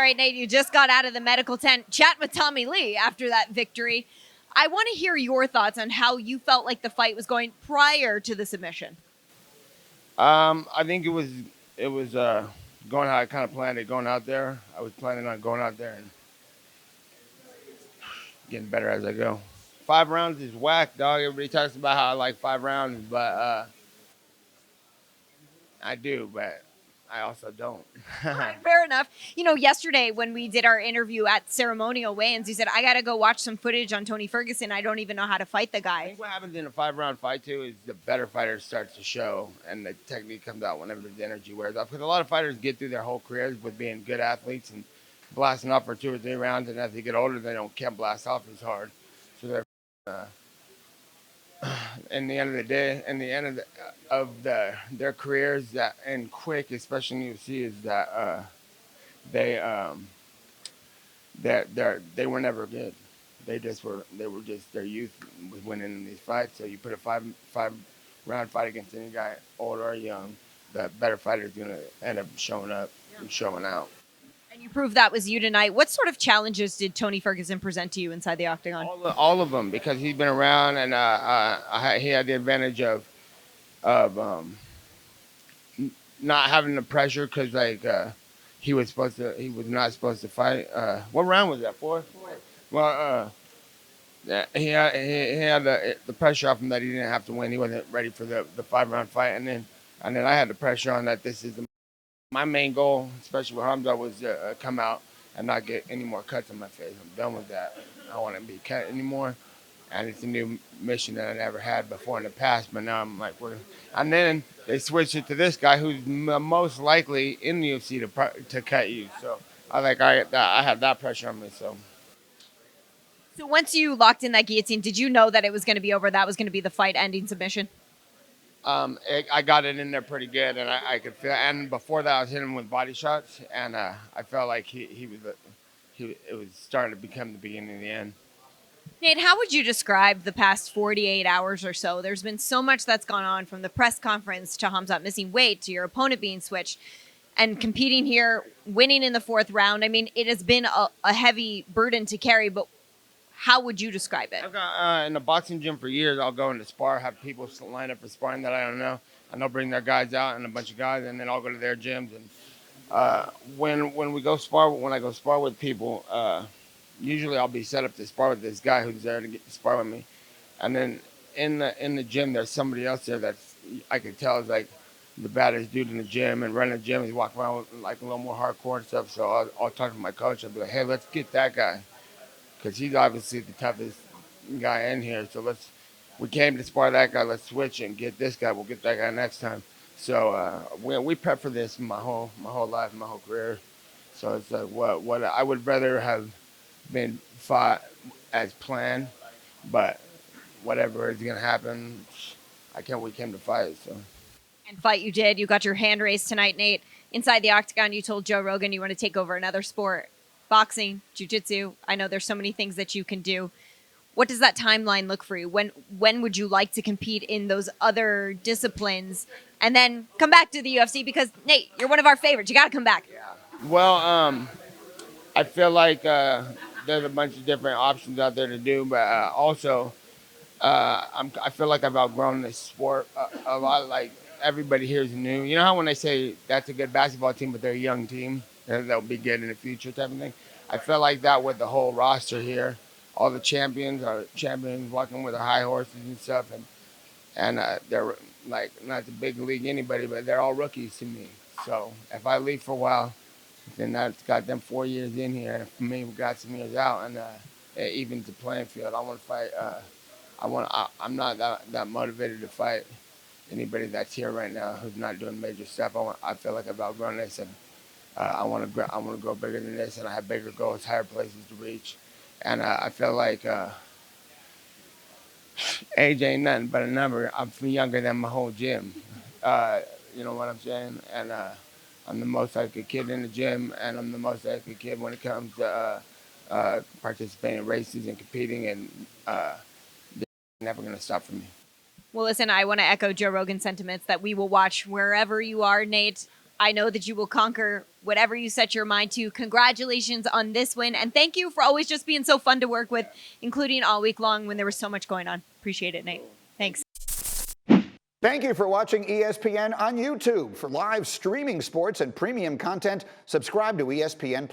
right, Nate, you just got out of the medical tent chatting with Tommy Lee after that victory. I want to hear your thoughts on how you felt like the fight was going prior to the submission. I think it was going how I kind of planned it going out there. I was planning on going out there and getting better as I go. 5 rounds is whack, dog. Everybody talks about how I like 5 rounds, but I do, but I also don't. Fair enough. You know, yesterday when we did our interview at ceremonial weigh-ins, you said, I got to go watch some footage on Tony Ferguson. I don't even know how to fight the I guy. think what happens in a 5 round fight too is the better fighter starts to show, and the technique comes out whenever the energy wears off. Because a lot of fighters get through their whole careers with being good athletes and blasting off for 2 or 3 rounds, and as they get older, they can't blast off as hard. So they're in the end of the day, in the end of their careers, that and quick, especially in UFC, is that they they were never good. They were just their youth was winning in these fights. So you put a five round fight against any guy, old or young, the better fighter is gonna end up showing up and showing out. And you proved that was you tonight. What sort of challenges did Tony Ferguson present to you inside the octagon? All of them, because he's been around, and he had the advantage of not having the pressure, because he was not supposed to fight. What round was that for? Well, yeah, he had the pressure off him that he didn't have to win. He wasn't ready for the 5 round fight, and then I had the pressure on that this is my main goal, especially with Hamza, was to come out and not get any more cuts on my face. I'm done with that. I don't want to be cut anymore, and it's a new mission that I never had before in the past. But now I'm like, and then they switched it to this guy who's most likely in the UFC to cut you. So I had that pressure on me. So once you locked in that guillotine, did you know that it was going to be over? That was going to be the fight-ending submission? I got it in there pretty good, and I could feel. And before that, I was hitting him with body shots, and I felt like it was starting to become the beginning of the end. Nate, how would you describe the past 48 hours or so? There's been so much that's gone on, from the press conference to Hamzat missing weight to your opponent being switched and competing here, winning in the 4th round. I mean, it has been a heavy burden to carry, but how would you describe it? I've got in the boxing gym for years. I'll go into spar, have people line up for sparring that I don't know, and they'll bring their guys out and a bunch of guys, and then I'll go to their gyms. And when we go spar, when I go spar with people, usually I'll be set up to spar with this guy who's there to get to spar with me, and then in the gym there's somebody else there that's I could tell is like the baddest dude in the gym and running the gym. He's walking around with like a little more hardcore and stuff. So I'll talk to my coach. I'll be like, hey, let's get that guy, because he's obviously the toughest guy in here. So we came to spar that guy. Let's switch and get this guy. We'll get that guy next time. So we prep for this my whole life, my whole career. So it's like what I would rather have been fought as planned, but whatever is gonna happen, we came to fight. So. And fight you did. You got your hand raised tonight, Nate. Inside the octagon, you told Joe Rogan you want to take over another sport. Boxing, jiu-jitsu. I know there's so many things that you can do. What does that timeline look for you? When would you like to compete in those other disciplines and then come back to the UFC? Because, Nate, you're one of our favorites. You got to come back. Yeah. Well, I feel like there's a bunch of different options out there to do, but also I feel like I've outgrown this sport a lot. Like, everybody here is new. You know how when they say that's a good basketball team, but they're a young team, and they'll be good in the future type of thing? I feel like that with the whole roster here. All the champions are champions walking with their high horses and stuff, and they're like not the big league anybody, but they're all rookies to me. So if I leave for a while, then that's got them 4 years in here, and for me, we got some years out, and it evens the playing field. I want to fight. I'm not that motivated to fight anybody that's here right now who's not doing major stuff. I feel like I've outgrown this, and I want to grow bigger than this, and I have bigger goals, higher places to reach. And I feel like age ain't nothing but a number. I'm younger than my whole gym. You know what I'm saying? And I'm the most active kid in the gym, and I'm the most active kid when it comes to participating in races and competing, and they're never going to stop for me. Well, listen, I want to echo Joe Rogan's sentiments that we will watch wherever you are, Nate. I know that you will conquer whatever you set your mind to. Congratulations on this win. And thank you for always just being so fun to work with, including all week long when there was so much going on. Appreciate it, Nate. Thanks. Thank you for watching ESPN on YouTube. For live streaming sports and premium content, subscribe to ESPN+.